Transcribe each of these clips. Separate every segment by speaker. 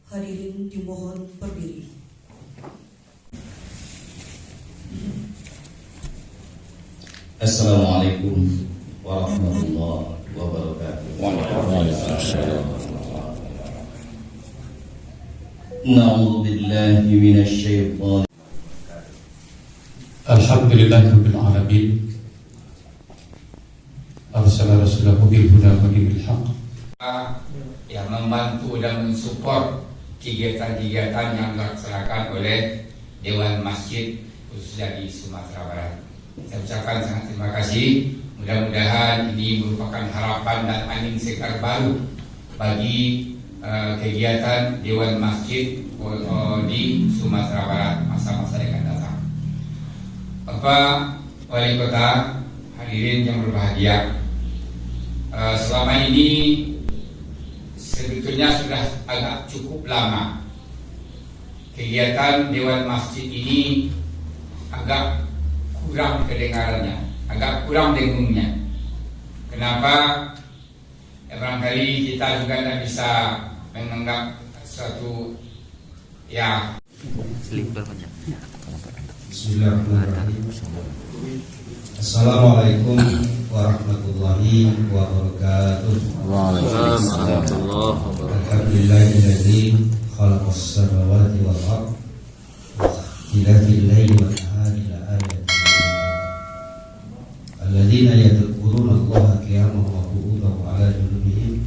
Speaker 1: Hadirin dimohon berdiri.
Speaker 2: Assalamualaikum warahmatullahi wabarakatuh.
Speaker 3: Waalaikumsalam.
Speaker 2: Na'udzu billahi minasy syaithanir.
Speaker 3: Alhamdulillahirabbil alamin. Arsala rasulahu bil huda wa dinil haqq.
Speaker 4: Yang membantu dan mensupport kegiatan-kegiatan yang dilaksanakan oleh Dewan Masjid khususnya di Sumatera Barat. Saya ucapkan sangat terima kasih. Mudah-mudahan ini merupakan harapan dan angin segar baru bagi kegiatan Dewan Masjid di Sumatera Barat masa-masa yang akan datang. Bapak Wali Kota, hadirin yang berbahagia, selama ini sebetulnya sudah agak cukup lama kegiatan Dewan Masjid ini agak kurang kedengarannya, agak kurang dengungnya. Kenapa? Ya, barangkali kita juga tidak bisa menganggap suatu
Speaker 5: Bismillahirrahmanirrahim. Assalamualaikum warahmatullahi wabarakatuh.
Speaker 3: Waalaikumsalam.
Speaker 5: Alhamdulillahilladzi khalaqas samawati wal ardh wa ikhtilafil laili wan nahari la ayatin alladzina yadhkuruna Allaha qiyaman wa qu'udan wa 'ala junubihim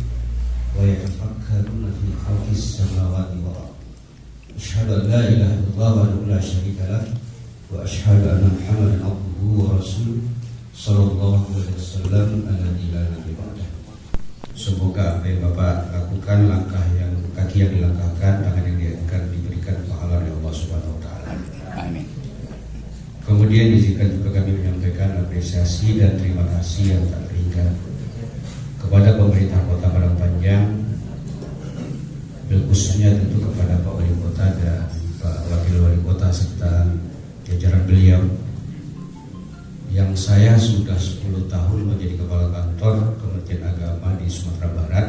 Speaker 5: wa yatafakkaruna fi khalqis samawati wal ardh. Asyhadu an la ilaha illallah wa la syarika lah wa asyhadu anna Muhammadan abduhu wa rasuluh sallallahu alaihi wasallam alladzi la nabiyya ba'dah. Semoga apa yang Bapak lakukan, kaki yang dilangkahkan, tangan yang diangkat diberikan pahala oleh Allah Subhanahu wa taala.
Speaker 3: Amin.
Speaker 5: Kemudian izinkan juga kami menyampaikan apresiasi dan terima kasih yang tak terhingga kepada pemerintah Kota Padang Panjang, khususnya tentu kepada Pak Wali Kota dan Pak Wakil Wali Kota serta jajaran beliau, yang saya sudah 10 tahun menjadi kepala kantor Kementerian Agama di Sumatera Barat.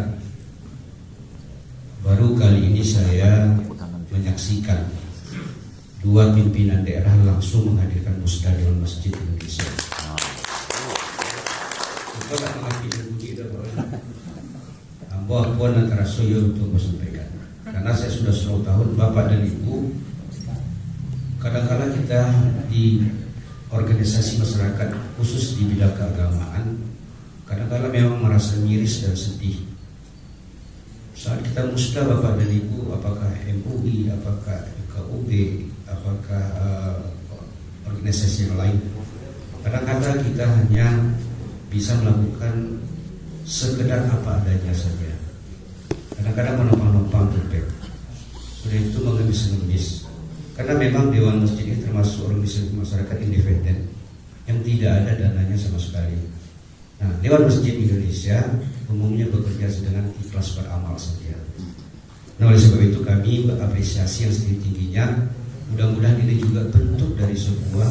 Speaker 5: Baru kali ini saya menyaksikan dua pimpinan daerah langsung menghadirkan musda Dewan Masjid Indonesia. Ambah pun antara saya untuk menyampaikan, karena saya sudah 10 tahun Bapak dan Ibu. Kadang-kadang kita di organisasi masyarakat khusus di bidang keagamaan kadang-kadang memang merasa miris dan sedih saat kita musda Bapak dan Ibu, apakah MUI, apakah KUB, apakah organisasi yang lain. Kadang-kadang kita hanya bisa melakukan sekedar apa adanya saja. Kadang-kadang menumpang-numpang bebek, sudah itu mengemis-ngemis. Karena memang Dewan Masjid ini termasuk organisasi masyarakat independen yang tidak ada dananya sama sekali. Nah, Dewan Masjid Indonesia umumnya bekerja dengan ikhlas beramal saja. Nah, oleh sebab itu kami berapresiasi yang setinggi-tingginya. Mudah-mudahan ini juga bentuk dari sebuah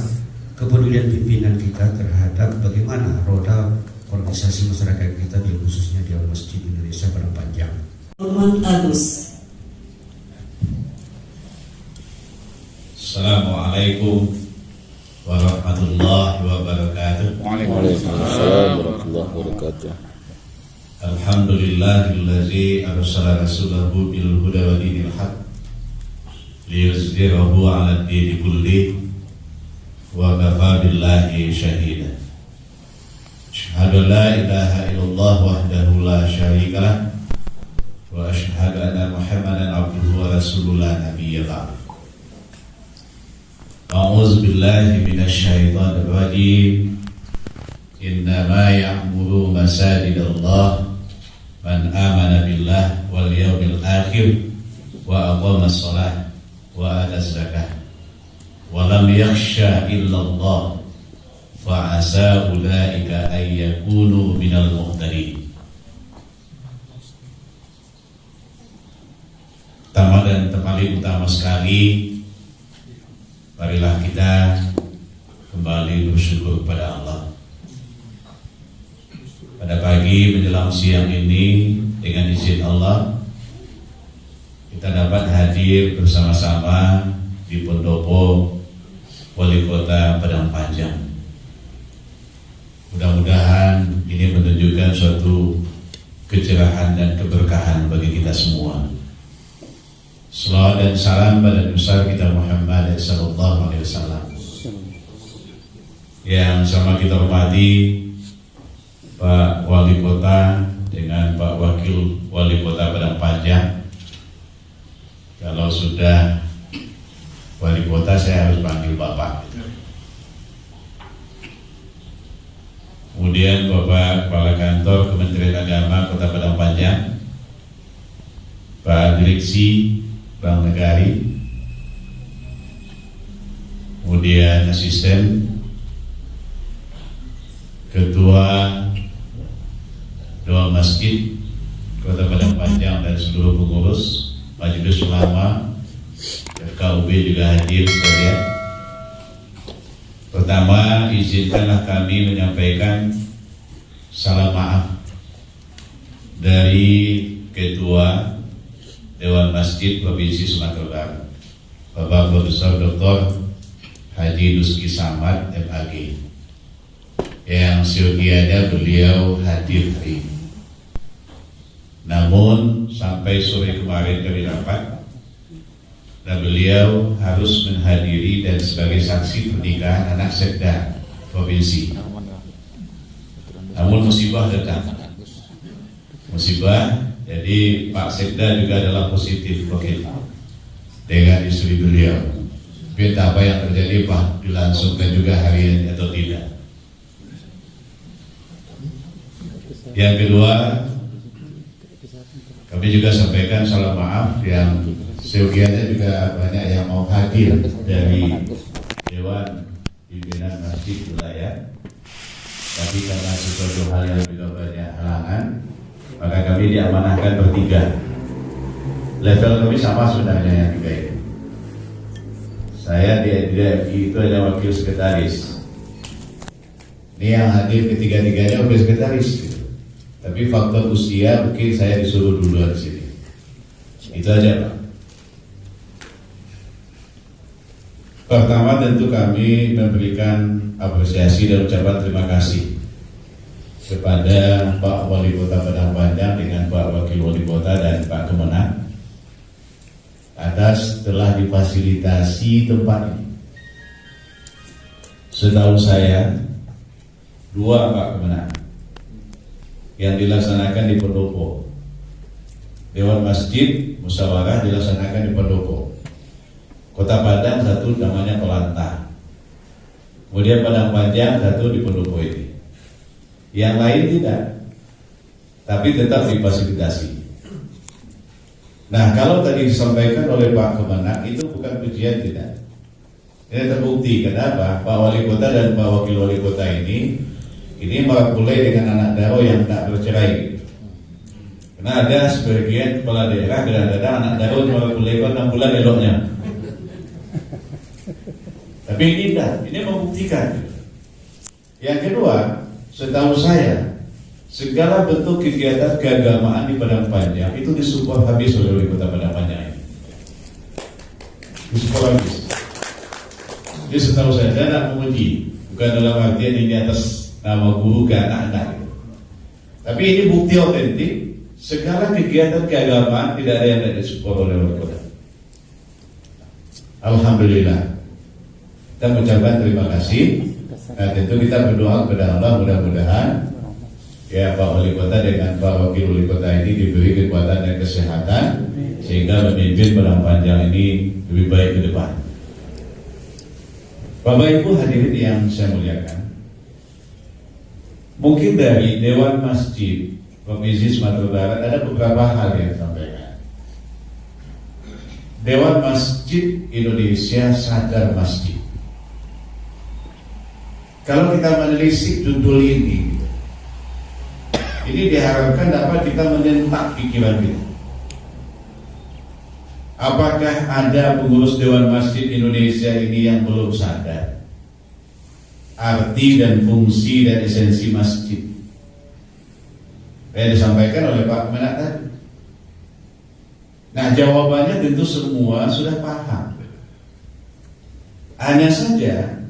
Speaker 5: kepedulian pimpinan kita terhadap bagaimana roda organisasi masyarakat kita, khususnya Dewan Masjid Indonesia Padang Panjang.
Speaker 1: Norman Agus.
Speaker 6: Assalamualaikum warahmatullahi wabarakatuh.
Speaker 3: Waalaikumsalam warahmatullahi wabarakatuh.
Speaker 6: Alhamdulillahillazi arsala rasulahu bil huda wa dinil haqq liyuzhirahu 'ala ad-dini kulli wa kafa billahi shahida. Asyhadu an la ilaha illallah wahdahu la syarika lah wa asyhadu anna Muhammadan abduhu wa rasuluhu la nabiyya ba'd. A'udzu billahi minasy syaithanir rajim. Innama ya'muru masajidallah man amana billah wal yawmil akhir wa aqama shalah wa ata zakah wa lam yakhsha illallah fa asa ulaika ay yakunu minal muhtadin. Pertama dan paling utama sekali, marilah kita kembali bersyukur kepada Allah. Pada pagi menjelang siang ini, dengan izin Allah, kita dapat hadir bersama-sama di pendopo Wali Kota Padang Panjang. Mudah-mudahan ini menunjukkan suatu kecerahan dan keberkahan bagi kita semua. Salawat dan salam pada Nabi kita Muhammad sallallahu alaihi wasallam. Yang sama kita hormati Pak Wali Kota dengan Pak Wakil Wali Kota Padang Panjang. Kalau sudah Wali Kota saya harus panggil Bapak. Kemudian Bapak Kepala Kantor Kementerian Agama Kota Padang Panjang, Pak Direksi Bank Negari, kemudian Asisten Ketua Doa Masjid Kota Padang Panjang dan seluruh pengurus Majelis Ulama FKUB juga hadir sekalian. Pertama, izinkanlah kami menyampaikan salam maaf dari Ketua Dewan Masjid Provinsi Sumatera Utara, Bapak Profesor Dr. Haji Duski Samad MAG, yang seyogianya beliau hadir hari ini. Namun sampai sore kemarin kami rapat dan beliau harus menghadiri dan sebagai saksi pernikahan anak sekda provinsi. Namun musibah datang. Musibah, jadi Pak Sekda juga adalah positif COVID dengan istri beliau. Tapi entah apa yang terjadi, Pak, dilangsungkan juga hari ini atau tidak. Yang kedua, kami juga sampaikan salam maaf yang seyogianya juga banyak yang mau hadir dari Dewan Pimpinan Masjid Wilayah, tapi karena sesuatu hal yang juga banyak halangan, maka kami diamanahkan bertiga. Level kami sama sebenarnya yang tiga ini. Saya di DFI itu ada wakil sekretaris. Ini yang hadir ketiga-tiganya wakil sekretaris. Tapi faktor usia mungkin saya disuruh duluan di sini. Itu aja, Pak. Pertama tentu kami memberikan apresiasi dan ucapan terima kasih kepada Pak Wali Kota Padang Panjang dengan Pak Wakil Wali Kota dan Pak Kemenang atas telah difasilitasi tempat ini. Setahu saya 2 Pak Kemenang yang dilaksanakan di pendopo. Dewan Masjid Musyawarah dilaksanakan di pendopo. Kota Padang satu namanya Pelanta. Kemudian Padang Panjang satu di pendopo ini. Yang lain tidak, tapi tetap difasilitasi. Nah, kalau tadi disampaikan oleh Pak Kemenang itu bukan pujian, tidak. Ini terbukti. Kenapa? Pak Wali Kota dan Pak Wakil Wali Kota ini mulai dengan anak daro yang tak bercerai. Karena ada sebagian kepala daerah kadang-kadang anak daro mulai 6 bulan eloknya. Tapi ini tidak, ini membuktikan. Yang kedua, setahu saya segala bentuk kegiatan keagamaan di Padang Panjang itu disupport habis oleh Wali Kota Padang Panjang ini. Disupport habis. Jadi setahu saya tidak memuji, bukan dalam artian ini atas nama guru ke anak-anak. Tapi ini bukti otentik. Segala kegiatan keagamaan tidak ada yang tidak disupport oleh Wali Kota. Alhamdulillah. Kita mengucapkan terima kasih. Nah, tentu kita berdoa kepada Allah mudah-mudahan ya Pak Wali Kota dengan Pak Wakil Wali Kota ini diberi kekuatan dan kesehatan sehingga memimpin Padang Panjang ini lebih baik ke depan. Bapak Ibu hadirin yang saya muliakan, mungkin dari Dewan Masjid Provinsi Sumatera Barat ada beberapa hal yang disampaikan. Dewan Masjid Indonesia Sadar Masjid. Kalau kita menelisik judul ini diharapkan dapat kita menyentak pikiran kita. Apakah ada pengurus Dewan Masjid Indonesia ini yang belum sadar arti dan fungsi dan esensi masjid yang disampaikan oleh Pak Kemenang tadi? Nah, jawabannya tentu semua sudah paham. Hanya saja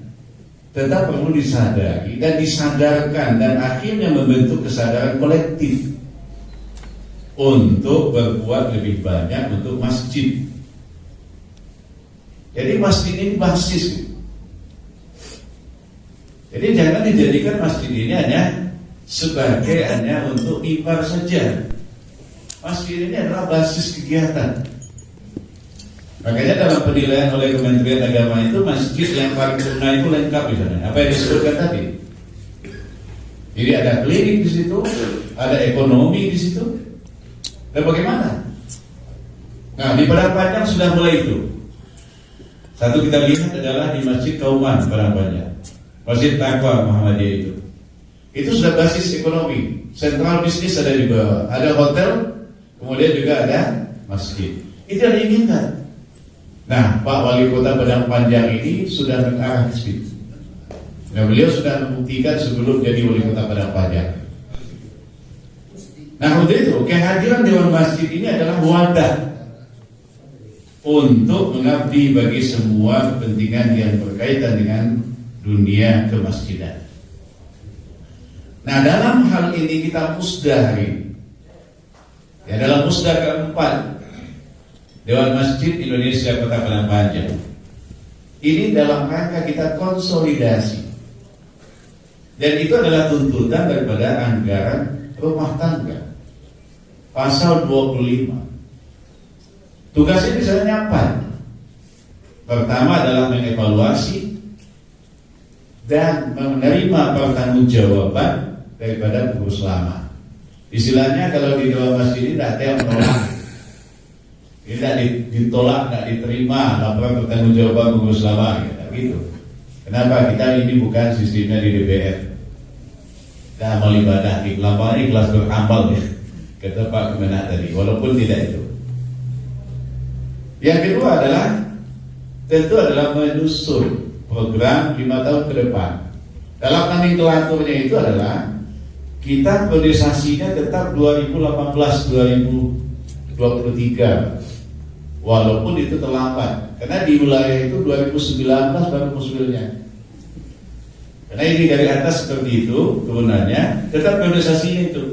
Speaker 6: tetap perlu disadari dan disadarkan dan akhirnya membentuk kesadaran kolektif untuk berbuat lebih banyak untuk masjid. Jadi masjid ini basis. Jadi jangan dijadikan masjid ini hanya sebagai hanya untuk ipar saja. Masjid ini adalah basis kegiatan. Makanya dalam penilaian oleh Kementerian Agama itu masjid yang paripurna itu lengkap di sana. Apa yang disebutkan tadi? Jadi ada klinik di situ, ada ekonomi di situ. Dan bagaimana? Nah, di Padang Panjang sudah mulai itu. Satu kita lihat adalah di Masjid Kauman Padang Panjang, Masjid Taqwa Muhammadiyah itu. Itu sudah basis ekonomi. Sentral bisnis ada di bawah. Ada hotel, kemudian juga ada masjid. Itu yang diinginkan. Nah, Pak Wali Kota Padang Panjang ini sudah mengarah ke situ. Nah, beliau sudah membuktikan sebelum jadi Wali Kota Padang Panjang. Nah, untuk itu kehadiran Dewan Masjid ini adalah wadah untuk mengabdi bagi semua kepentingan yang berkaitan dengan dunia kemasjidan. Nah, dalam hal ini kita musda hari ini. Ya, dalam musda keempat Dewan Masjid Indonesia Kota Padang Panjang. Ini dalam rangka kita konsolidasi. Dan itu adalah tuntutan daripada anggaran rumah tangga. Pasal 25. Tugas ini misalnya apa? Pertama adalah mengevaluasi dan menerima pertanggungjawaban daripada pengurus lama. Istilahnya kalau di Dewan Masjid ini tidak ada yang menolak. Tidak ditolak, tidak diterima laporan pertanggungjawaban pengurus lama gitu. Kenapa? Kita ini bukan sistemnya di DPR. Kita amal ibadah di lapangan ini kelas beramal ya. Kata Pak Kemenak tadi, walaupun tidak itu. Yang kedua adalah tentu adalah menyusun program 5 tahun ke depan. Dalam nomenklaturnya itu adalah kita periodisasinya tetap 2018-2023, walaupun itu terlambat. Karena di wilayah itu 2019 baru muspilnya. Karena ini dari atas seperti itu turunannya, tetap periodisasinya itu.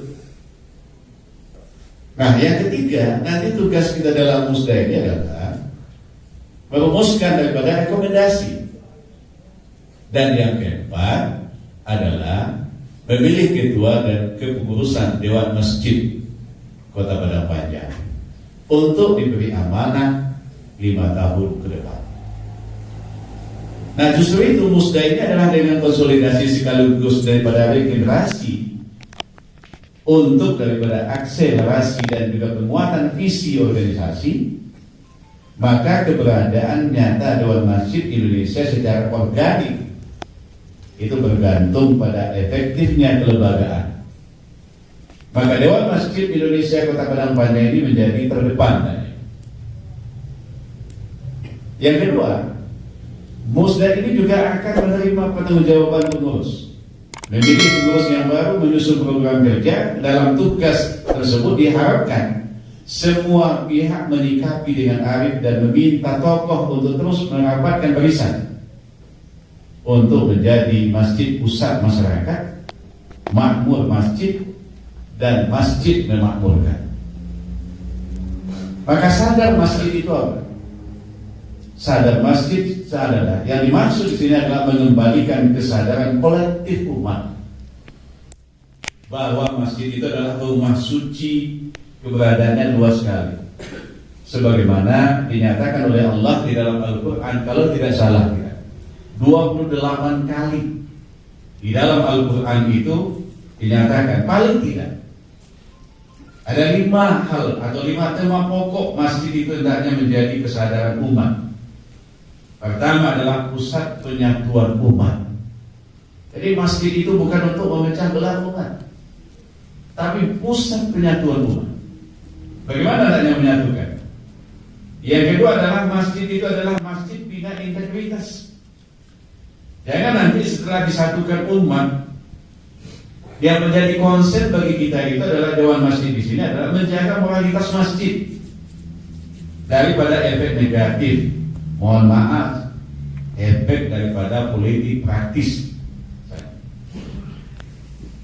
Speaker 6: Nah, yang ketiga, nanti tugas kita dalam musda ini adalah merumuskan daripada rekomendasi. Dan yang keempat adalah memilih ketua dan kepengurusan Dewan Masjid Kota Padang Panjang untuk diberi amanah 5 tahun ke depan. Nah, justru itu musda ini adalah dengan konsolidasi sekaligus daripada regenerasi untuk daripada akselerasi dan juga penguatan visi organisasi, maka keberadaan nyata Dewan Masjid Indonesia secara organik itu bergantung pada efektifnya kelembagaan. Maka Dewan Masjid Indonesia Kota Padang Panjang ini menjadi terdepan. Yang kedua, musda ini juga akan menerima pertanggungjawaban pengurus. Memilih pengurus yang baru, menyusun program kerja. Dalam tugas tersebut diharapkan semua pihak menyikapi dengan arif dan meminta tokoh untuk terus merapatkan barisan untuk menjadi masjid pusat masyarakat, makmur masjid, dan masjid memakmurkan. Maka sadar masjid itu apa? Sadar masjid adalah yang dimaksud di sini adalah mengembalikan kesadaran kolektif umat bahwa masjid itu adalah rumah suci, keberadaannya luas sekali. Sebagaimana dinyatakan oleh Allah di dalam Al-Quran, kalau tidak salah 28 kali di dalam Al-Quran itu dinyatakan paling tidak ada 5 hal atau 5 tema pokok masjid itu hendaknya menjadi kesadaran umat. Pertama adalah pusat penyatuan umat. Jadi masjid itu bukan untuk memecah belah umat, tapi pusat penyatuan umat. Bagaimana hendaknya menyatukan? Yang kedua adalah masjid itu adalah masjid bina integritas. Jangan nanti setelah disatukan umat, yang menjadi konsep bagi kita itu adalah Dewan Masjid di sini adalah menjaga moralitas masjid. daripada efek negatif, mohon maaf, efek daripada politik praktis.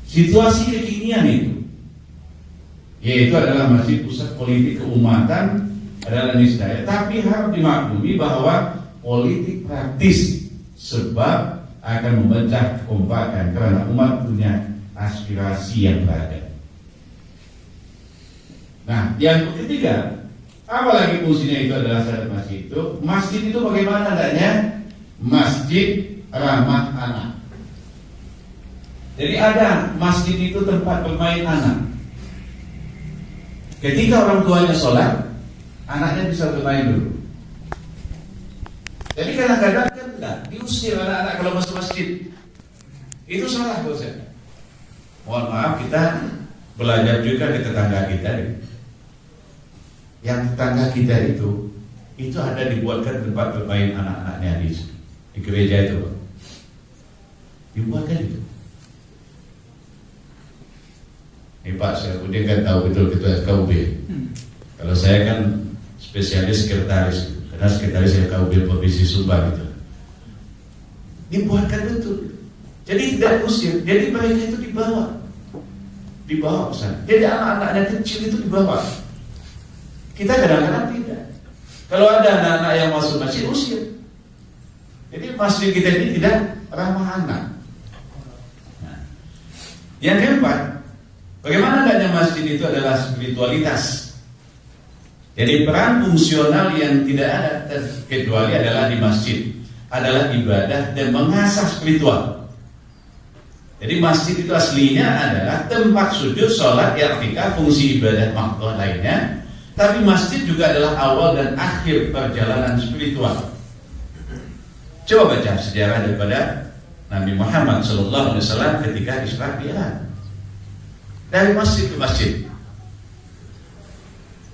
Speaker 6: Situasi kekinian itu, yaitu adalah masih pusat politik keumatan adalah niscaya, tapi harus dimaklumi bahwa politik praktis sebab akan memecah kompakan karena umat punya aspirasi yang beragam. Nah, yang ketiga, apalagi fungsinya itu adalah syarat masjid itu. Masjid itu bagaimana adanya? Masjid ramah anak. Jadi ada masjid itu tempat bermain anak. Ketika orang tuanya sholat, anaknya bisa bermain dulu. Jadi kadang-kadang kan enggak diusir anak-anak kalau masuk masjid. Itu salah dosen. Mohon maaf, kita belajar juga ke tetangga kita. Yang tetangga kita itu ada dibuatkan tempat bermain anak-anaknya di gereja itu. Dibuatkan itu. Ini Pak, saya udah kan tahu betul ketua FKUB. Kalau saya kan spesialis sekretaris, karena sekretaris FKUB Provinsi Sumbar itu. Dibuatkan betul. Jadi tidak usir. Jadi mereka itu dibawa pesan. Jadi anak-anaknya kecil itu dibawa. Kita kadang-kadang tidak. Kalau ada anak-anak yang masuk masjid, usir. Jadi masjid kita ini tidak ramah anak. Nah, yang keempat, bagaimana adanya masjid itu adalah spiritualitas. Jadi peran fungsional yang tidak ada kecuali adalah di masjid, adalah ibadah dan mengasah spiritual. Jadi masjid itu aslinya adalah tempat sujud, sholat, i'tikaf, fungsi ibadah makhluk lainnya. Tapi masjid juga adalah awal dan akhir perjalanan spiritual. Coba baca sejarah daripada Nabi Muhammad SAW ketika Isra Mi'raj. Dari masjid ke masjid.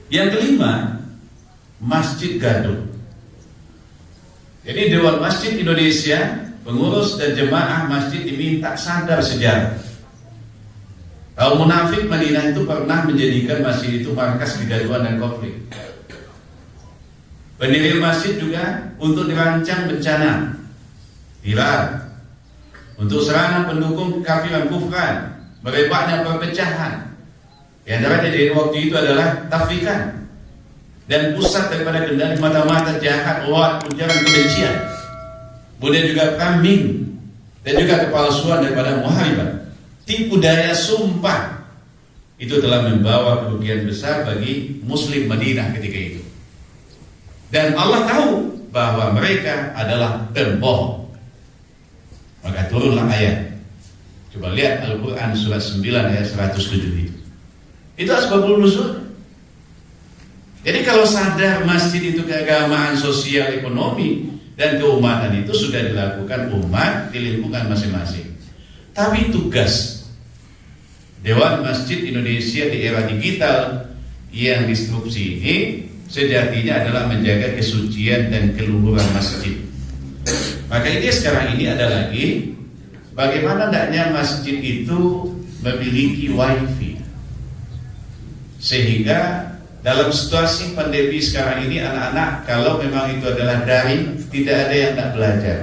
Speaker 6: Yang kelima, Masjid Gaduh. Jadi Dewan Masjid Indonesia, pengurus dan jemaah masjid diminta sadar sejarah. Kaum munafik Madinah itu pernah menjadikan masjid itu markas kegaduhan dan konflik. Pendiri masjid juga untuk dirancang bencana, viral, untuk serangan pendukung kafiran kufran, merebaknya perpecahan. Di antaranya di waktu itu adalah tafrikan dan pusat daripada kendali mata-mata jahat, ujaran kebencian. Kemudian juga kambing dan juga kepalsuan daripada muharibah. Tipu daya sumpah itu telah membawa kerugian besar bagi Muslim Madinah ketika itu. Dan Allah tahu bahwa mereka adalah pembohong. Maka turunlah ayat. Coba lihat Al-Quran surat 9 ayat 107 itu. Itu asbabul nuzul. Jadi kalau sadar masjid itu keagamaan, sosial, ekonomi dan keumatan itu sudah dilakukan umat di lingkungan masing-masing. Tapi tugas Dewan Masjid Indonesia di era digital yang disrupsi ini sejatinya adalah menjaga kesucian dan keluhuran masjid. Maka ini sekarang ini ada lagi bagaimana hendaknya masjid itu memiliki wifi, sehingga dalam situasi pandemi sekarang ini anak-anak kalau memang itu adalah daring, tidak ada yang tak belajar.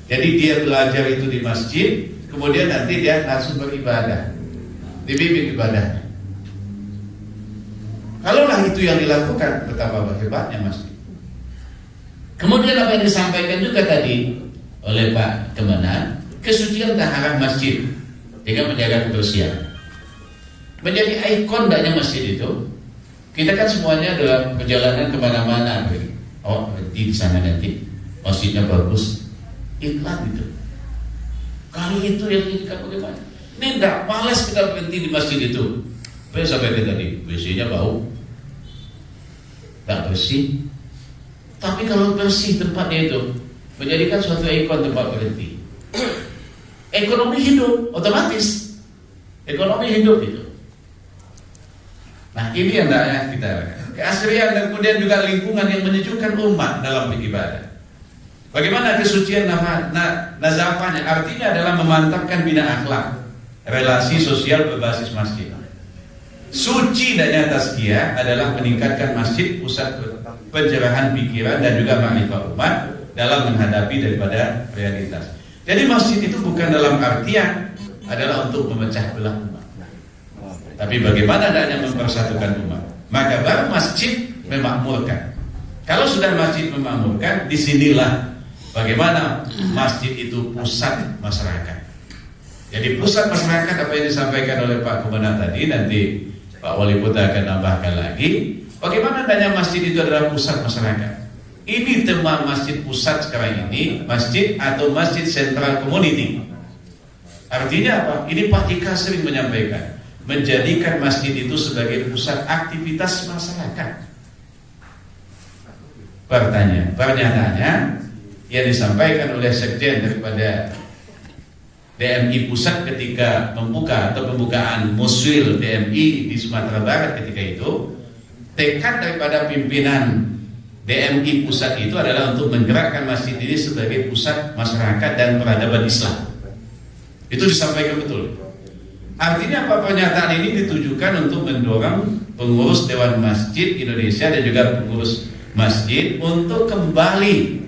Speaker 6: Jadi dia belajar itu di masjid, kemudian nanti dia langsung beribadah, dibimbing ibadah. Kalaulah itu yang dilakukan, betapa hebatnya masjid. Kemudian apa yang disampaikan juga tadi oleh Pak Kemenak, kesucian taharah masjid dengan menjaga kebersihan menjadi ikon daknya masjid itu. Kita kan semuanya dalam perjalanan kemana-mana, oh berhenti di sana nanti masjidnya bagus, iklan itu. Kalau itu yang diinginkan bagaimana? Ini tidak malas kita berhenti di masjid itu. Apa yang sampai tadi? WC-nya bau, tak bersih. Tapi kalau bersih tempatnya itu menjadikan suatu ikon tempat berhenti. Ekonomi hidup otomatis. Ekonomi hidup itu. Nah ini yang kita keasrian dan kemudian juga lingkungan yang menyejukkan umat dalam beribadah. Bagaimana kesucian nazafahnya? Artinya adalah memantapkan bina akhlak, relasi sosial berbasis masjid. Suci dan tazkiyah adalah meningkatkan masjid pusat pencerahan pikiran dan juga ma'rifah umat dalam menghadapi daripada realitas. Jadi masjid itu bukan dalam artian adalah untuk memecah belah umat, tapi bagaimana adanya mempersatukan umat. Maka baru masjid memakmurkan. Kalau sudah masjid memakmurkan, disinilah bagaimana masjid itu pusat masyarakat. Jadi pusat masyarakat apa yang disampaikan oleh Pak Komandan tadi, nanti Pak Wali Kota akan nambahkan lagi. Bagaimana adanya masjid itu adalah pusat masyarakat. Ini tema masjid pusat sekarang ini, masjid atau masjid sentral community. Artinya apa? Ini Pak Ika sering menyampaikan, menjadikan masjid itu sebagai pusat aktivitas masyarakat. Pernyataannya yang disampaikan oleh Sekjen daripada DMI Pusat ketika membuka atau pembukaan Muswil DMI di Sumatera Barat ketika itu, tekad daripada pimpinan DMI Pusat itu adalah untuk menggerakkan masjid ini sebagai pusat masyarakat dan peradaban Islam. Itu disampaikan betul. Artinya apa? Pernyataan ini ditujukan untuk mendorong pengurus Dewan Masjid Indonesia dan juga pengurus masjid untuk kembali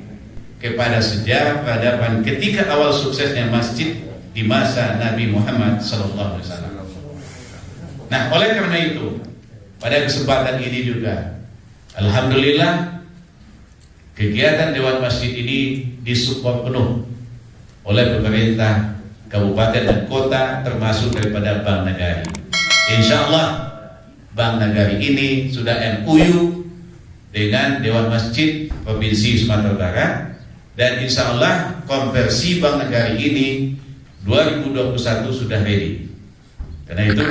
Speaker 6: kepada sejarah peradaban ketika awal suksesnya masjid di masa Nabi Muhammad SAW. Nah, oleh karena itu pada kesempatan ini juga alhamdulillah kegiatan Dewan Masjid ini disupport penuh oleh pemerintah kabupaten dan kota, termasuk daripada Bank Nagari. Insya Allah Bank Nagari ini sudah MOU dengan Dewan Masjid Provinsi Sumatera Barat, dan insya Allah konversi Bank Nagari ini 2021 sudah ready. Karena itu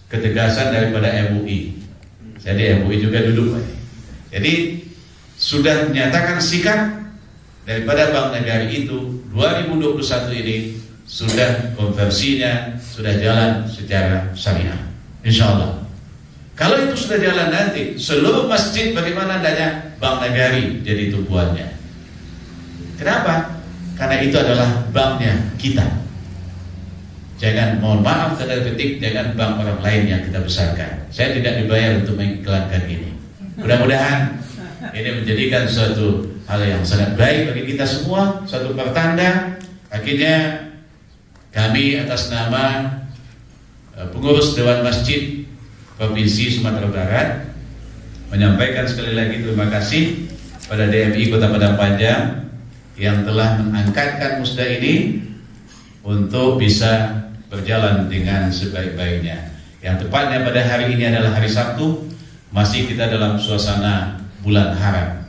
Speaker 6: ketegasan daripada MUI. Jadi MUI juga duduk. Jadi sudah menyatakan sikap daripada Bank Nagari itu 2021 ini sudah konversinya sudah jalan secara syariah, insya Allah. Kalau itu sudah jalan, nanti seluruh masjid bagaimana adanya Bank Nagari jadi tumpuannya. Kenapa? Karena itu adalah banknya kita. Jangan, mohon maaf tanda petik, jangan bank orang lain yang kita besarkan. Saya tidak dibayar untuk mengiklankan ini. Mudah-mudahan ini menjadikan suatu hal yang sangat baik bagi kita semua, suatu pertanda. Akhirnya kami atas nama pengurus Dewan Masjid Provinsi Sumatera Barat menyampaikan sekali lagi terima kasih pada DMI Kota Padang Panjang yang telah mengangkatkan musda ini untuk bisa berjalan dengan sebaik-baiknya. Yang tepatnya pada hari ini adalah hari Sabtu, masih kita dalam suasana bulan haram,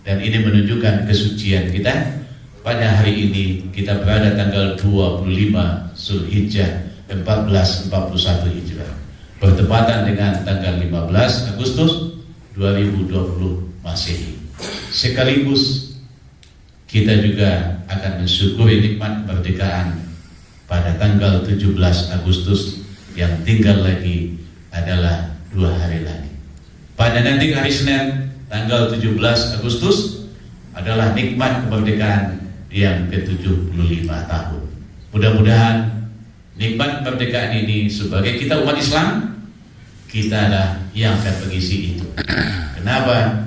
Speaker 6: dan ini menunjukkan kesucian kita. Pada hari ini kita berada tanggal 25 Zulhijjah 1441 Hijrah, bertepatan dengan tanggal 15 Agustus 2020 Masehi. Sekaligus kita juga akan mensyukuri nikmat kemerdekaan pada tanggal 17 Agustus yang tinggal lagi adalah 2 hari lagi. Pada nanti hari Senin tanggal 17 Agustus adalah nikmat kemerdekaan yang ke-75 tahun. Mudah-mudahan nikmat kemerdekaan ini sebagai kita umat Islam, kita adalah yang akan mengisi itu. Kenapa?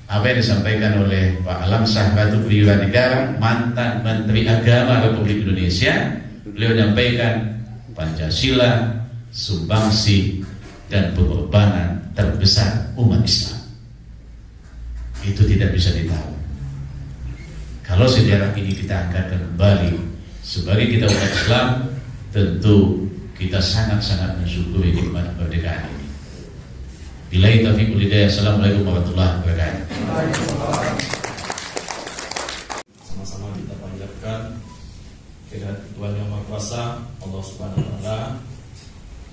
Speaker 6: Apa yang disampaikan oleh Pak Alamsyah Ratu Priura Negara, mantan Menteri Agama Republik Indonesia, beliau menyampaikan Pancasila sumbangsi dan pengorbanan terbesar umat Islam. Itu tidak bisa ditawar. Kalau sejarah ini kita angkat kembali sebagai kita umat Islam, tentu kita sangat-sangat mensyukuri nikmat kemerdekaan ini. Billahi taufiq wal hidayah. Assalamualaikum warahmatullahi wabarakatuh.
Speaker 7: Sama-sama kita panjatkan kehadirat Tuhan Yang Maha Kuasa Allah Subhanahu wa taala.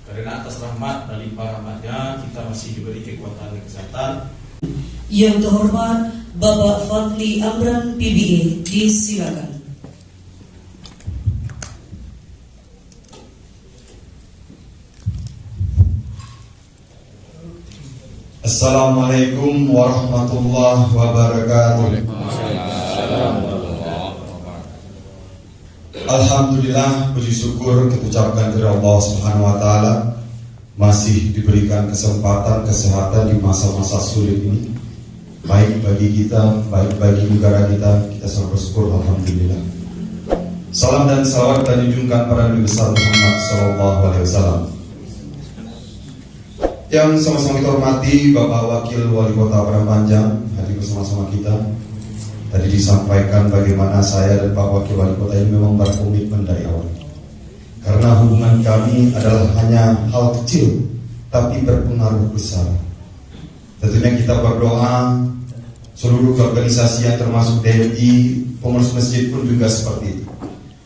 Speaker 7: Karena atas rahmat dan limpah rahmatnya kita masih diberi kekuatan dan kesehatan.
Speaker 1: Yang terhormat Bapak Fadli Amran PBA, disilakan.
Speaker 8: Assalamualaikum warahmatullahi wabarakatuh. Alhamdulillah, puji syukur kita ucapkan kepada Allah Subhanahu wa taala masih diberikan kesempatan kesehatan di masa-masa sulit ini. baik bagi kita, baik bagi negara kita. Kita selalu bersyukur, alhamdulillah. Salam dan salawat kita junjungkan pada Nabi besar Muhammad sallallahu alaihi wasallam. Yang sama-sama kita hormati Bapak Wakil Wali Kota Padang Panjang hadir bersama-sama kita. Tadi disampaikan bagaimana saya dan Pak Wakil Wali Kota ini memang berkomitmen dari awal. Karena hubungan kami adalah hanya hal kecil, tapi berpengaruh besar. Tentunya kita berdoa, seluruh organisasi yang termasuk DMI, pengurus masjid pun juga seperti itu.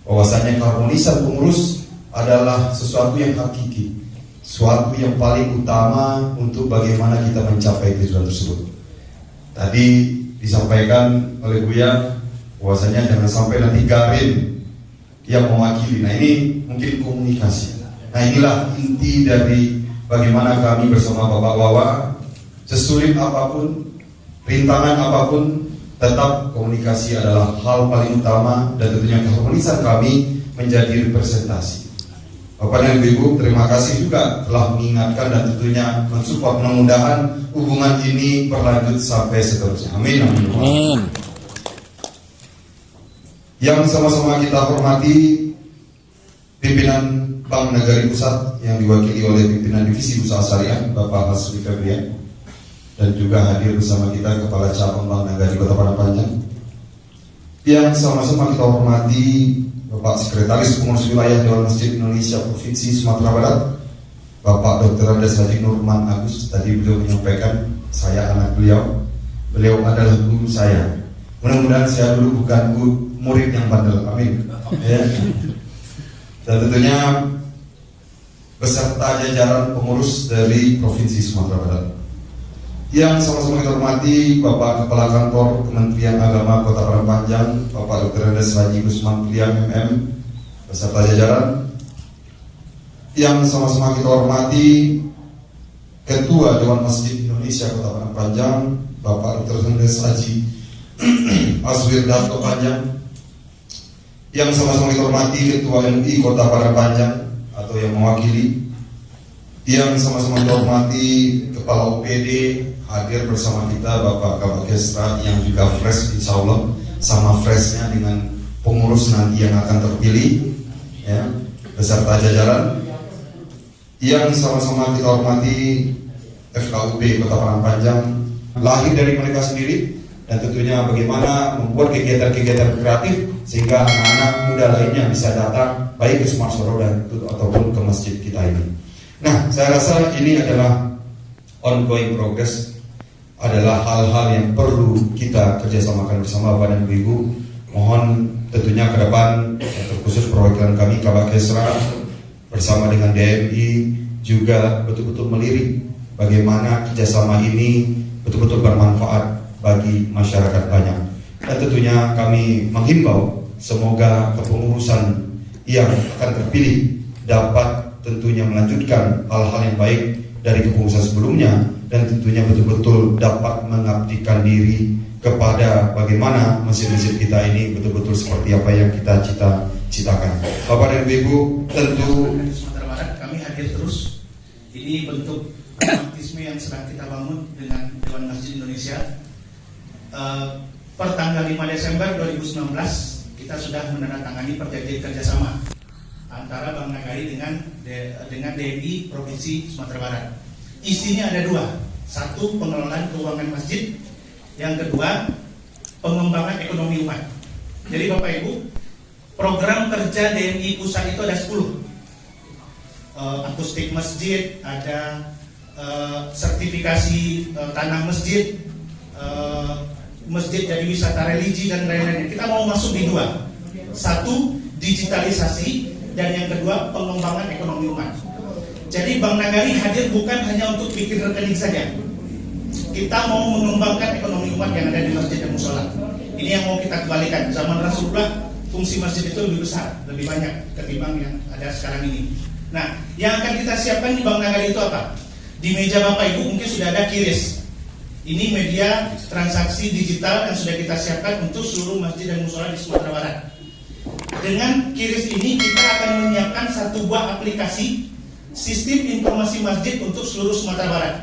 Speaker 8: Bahwasanya keharmonisan pengurus adalah sesuatu yang hakiki, sesuatu yang paling utama untuk bagaimana kita mencapai tujuan tersebut. Tadi disampaikan oleh Buya bahwasanya jangan sampai nanti Garin yang mewakili. Nah ini mungkin komunikasi. Nah inilah inti dari bagaimana kami bersama Bapak Wawa, sesulit apapun, rintangan apapun, tetap komunikasi adalah hal paling utama dan tentunya keharmonisan kami menjadi representasi. Bapak dan Ibu, terima kasih juga telah mengingatkan dan tentunya mensupport, mudah-mudahan hubungan ini berlanjut sampai seterusnya. Amin. Amin. Yang sama-sama kita hormati pimpinan Bank Nagari Pusat yang diwakili oleh pimpinan Divisi Usaha Syariah Bapak Hasri Febrian, dan juga hadir bersama kita Kepala Cabang Bank Nagari Kota Padang Panjang. Yang sama-sama kita hormati Bapak Sekretaris Pengurus Wilayah Dewan Masjid Indonesia Provinsi Sumatera Barat, Bapak Dr. Andes Haji Nurman Agus. Tadi beliau menyampaikan saya anak beliau, beliau adalah guru saya. Mudah-mudahan saya dulu bukan murid yang bandel, amin. Ya. Dan tentunya beserta jajaran pengurus dari Provinsi Sumatera Barat. Yang sama-sama kita hormati Bapak Kepala Kantor Kementerian Agama Kota Padang Panjang, Bapak Dr. Andes Haji Gusman Piliang MM, beserta jajaran. Yang sama-sama kita hormati Ketua Dewan Masjid Indonesia Kota Padang Panjang, Bapak Dr. Andes Haji Aswir Darto Panjang. Yang sama-sama kita hormati Ketua MUI Kota Padang Panjang atau yang mewakili. Yang sama-sama kita hormati Kepala OPD hadir bersama kita Bapak Kabak Kesra yang juga fresh, insya Allah sama freshnya dengan pengurus nanti yang akan terpilih, ya, beserta jajaran. Yang sama-sama kita hormati FKUB Kota Padang Panjang, lahir dari mereka sendiri, dan tentunya bagaimana membuat kegiatan-kegiatan kreatif sehingga anak-anak muda lainnya bisa datang baik ke Smart Soro dan ataupun ke masjid kita ini. Nah, saya rasa ini adalah ongoing progress, adalah hal-hal yang perlu kita kerjasamakan bersama Bapak dan Ibu. Mohon tentunya ke depan, terkhusus perwakilan kami Kabak Kesra bersama dengan DMI juga betul-betul melirik bagaimana kerjasama ini betul-betul bermanfaat bagi masyarakat banyak. Dan tentunya kami menghimbau semoga kepengurusan yang akan terpilih dapat tentunya melanjutkan hal-hal yang baik dari kepengurusan sebelumnya, dan tentunya betul-betul dapat mengabdikan diri kepada bagaimana masjid-masjid kita ini betul-betul seperti apa yang kita cita-citakan. Bapak dan Ibu, tentu
Speaker 9: di Sumatera Barat kami hadir terus. Ini bentuk aktivisme yang sedang kita bangun dengan Dewan Masjid Indonesia. Per tanggal 5 Desember 2019 kita sudah menandatangani perjanjian kerjasama antara Bank Nagari dengan DMI Provinsi Sumatera Barat. Isinya ada dua, satu pengelolaan keuangan masjid, yang kedua pengembangan ekonomi umat. Jadi Bapak Ibu, program kerja DMI pusat itu ada 10. Akustik masjid, ada sertifikasi tanah masjid, masjid jadi wisata religi dan lain-lain. Kita mau masuk di dua, satu digitalisasi dan yang kedua pengembangan ekonomi umat. Jadi Bank Nagari hadir bukan hanya untuk bikin rekening saja. Kita mau mengembangkan ekonomi umat yang ada di masjid dan musola. Ini yang mau kita kembalikan. Zaman Rasulullah fungsi masjid itu lebih besar, lebih banyak ketimbang yang ada sekarang ini. Nah, yang akan kita siapkan di Bank Nagari itu apa? Di meja Bapak Ibu mungkin sudah ada QRIS. Ini media transaksi digital yang sudah kita siapkan untuk seluruh masjid dan musola di Sumatera Barat. Dengan QRIS ini kita akan menyiapkan satu buah aplikasi sistem informasi masjid untuk seluruh Sumatera Barat.